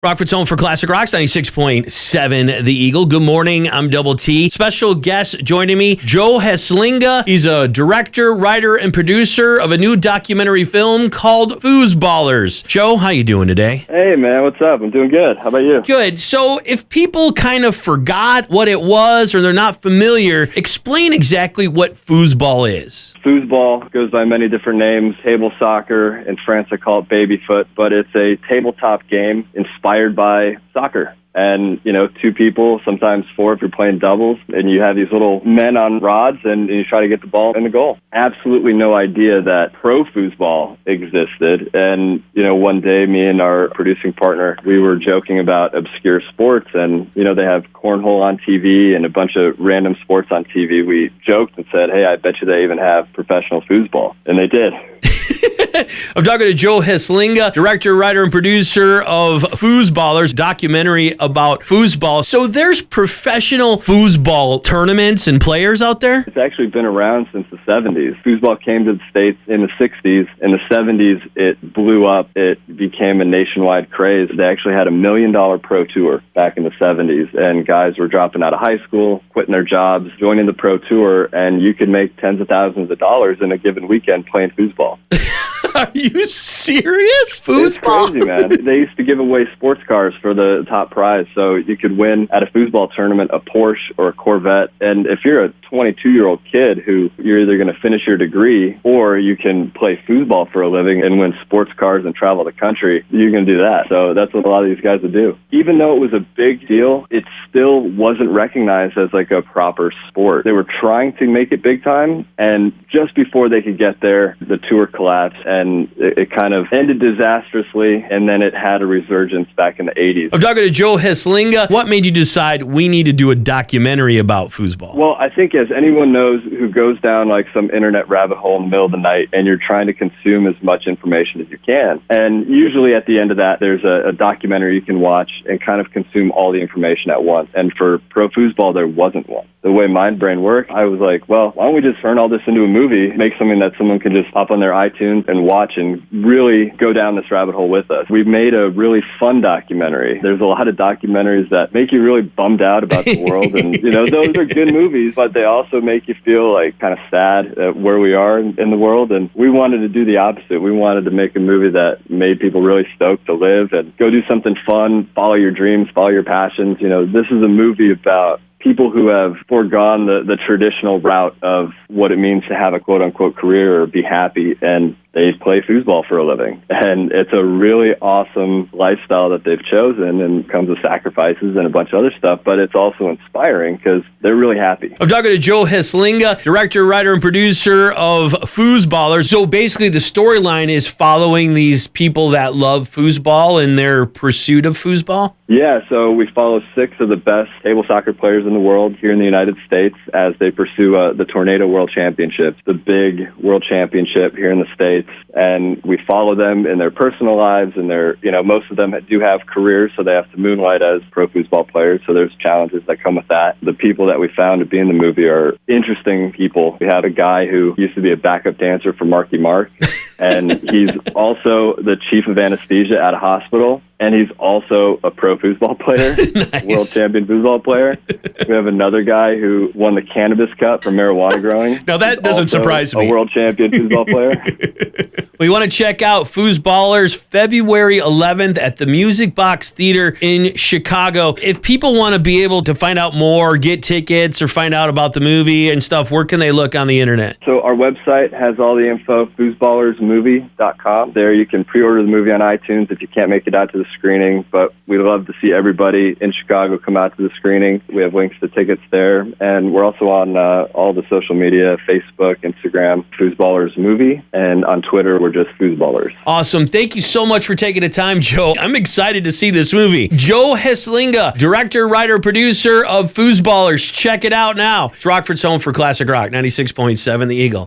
Rockford's home for Classic Rocks, 96.7 The Eagle. Good morning, I'm Double T. Special guest joining me, Joe Heslinga. He's a director, writer, and producer of a new documentary film called Foosballers. Joe, how you doing today? Hey, man, what's up? I'm doing good. How about you? Good. So if people kind of forgot what it was or they're not familiar, explain exactly what foosball is. Foosball goes by many different names. Table soccer. In France, they call it baby foot, but it's a tabletop game inspired by soccer. And, two people, sometimes four if you're playing doubles, and you have these little men on rods, and you try to get the ball in the goal. Absolutely no idea that pro foosball existed. And, one day, me and our producing partner, we were joking about obscure sports, and, they have cornhole on TV and a bunch of random sports on TV. We joked and said, hey, I bet you they even have professional foosball. And they did. I'm talking to Joe Heslinga, director, writer, and producer of Foosballers, documentary about foosball. So there's professional foosball tournaments and players out there? It's actually been around since the 70s. Foosball came to the States in the 60s. In the 70s, it blew up. It became a nationwide craze. They actually had $1 million pro tour back in the 70s, and guys were dropping out of high school, quitting their jobs, joining the pro tour, and you could make tens of thousands of dollars in a given weekend playing foosball. Are you serious? Foosball? It's crazy, man. They used to give away sports cars for the top prize, so you could win at a foosball tournament a Porsche or a Corvette. And if you're a 22-year-old kid who you're either going to finish your degree or you can play foosball for a living and win sports cars and travel the country, you're going to do that. So that's what a lot of these guys would do. Even though it was a big deal, it still wasn't recognized as like a proper sport. They were trying to make it big time, and just before they could get there, the tour collapsed, and it kind of ended disastrously, and then it had a resurgence back in the 80s. I'm talking to Joe Heslinga. What made you decide we need to do a documentary about foosball? Well, I think as anyone knows who goes down like some internet rabbit hole in the middle of the night and you're trying to consume as much information as you can, and usually at the end of that there's a documentary you can watch and kind of consume all the information at once. And for pro foosball, there wasn't one. The way my brain worked, I was like, well, why don't we just turn all this into a movie, make something that someone can just hop on their iTunes and watch and really go down this rabbit hole with us. We've made a really fun documentary. There's a lot of documentaries that make you really bummed out about the world, and those are good movies, but they also make you feel like kind of sad at where we are in the world. And we wanted to do the opposite. We wanted to make a movie that made people really stoked to live and go do something fun, follow your dreams, follow your passions. This is a movie about people who have foregone the traditional route of what it means to have a quote-unquote career or be happy, and they play foosball for a living. And it's a really awesome lifestyle that they've chosen, and comes with sacrifices and a bunch of other stuff, but it's also inspiring because they're really happy. I'm talking to Joe Heslinga, director, writer, and producer of Foosballers. So basically the storyline is following these people that love foosball and their pursuit of foosball? Yeah, so we follow 6 of the best table soccer players in the world here in the United States as they pursue the Tornado World Championships, the big world championship here in the States. And we follow them in their personal lives, and most of them do have careers, so they have to moonlight as pro foosball players. So there's challenges that come with that. The people that we found to be in the movie are interesting people. We have a guy who used to be a backup dancer for Marky Mark, and he's also the chief of anesthesia at a hospital. And he's also a pro foosball player, Nice. World champion foosball player. We have another guy who won the Cannabis Cup for marijuana growing. Now that doesn't surprise me. A world champion foosball player. We want to check out Foosballers February 11th at the Music Box Theater in Chicago. If people want to be able to find out more, get tickets, or find out about the movie and stuff, where can they look on the internet? So our website has all the info, foosballersmovie.com. There you can pre-order the movie on iTunes if you can't make it out to the screening, but we'd love to see everybody in Chicago come out to the screening. We have links to tickets there, and we're also on all the social media, Facebook, Instagram, Foosballers Movie, and on Twitter, we're just Foosballers. Awesome. Thank you so much for taking the time, Joe. I'm excited to see this movie. Joe Heslinga, director, writer, producer of Foosballers. Check it out now. It's Rockford's home for Classic Rock, 96.7 The Eagle.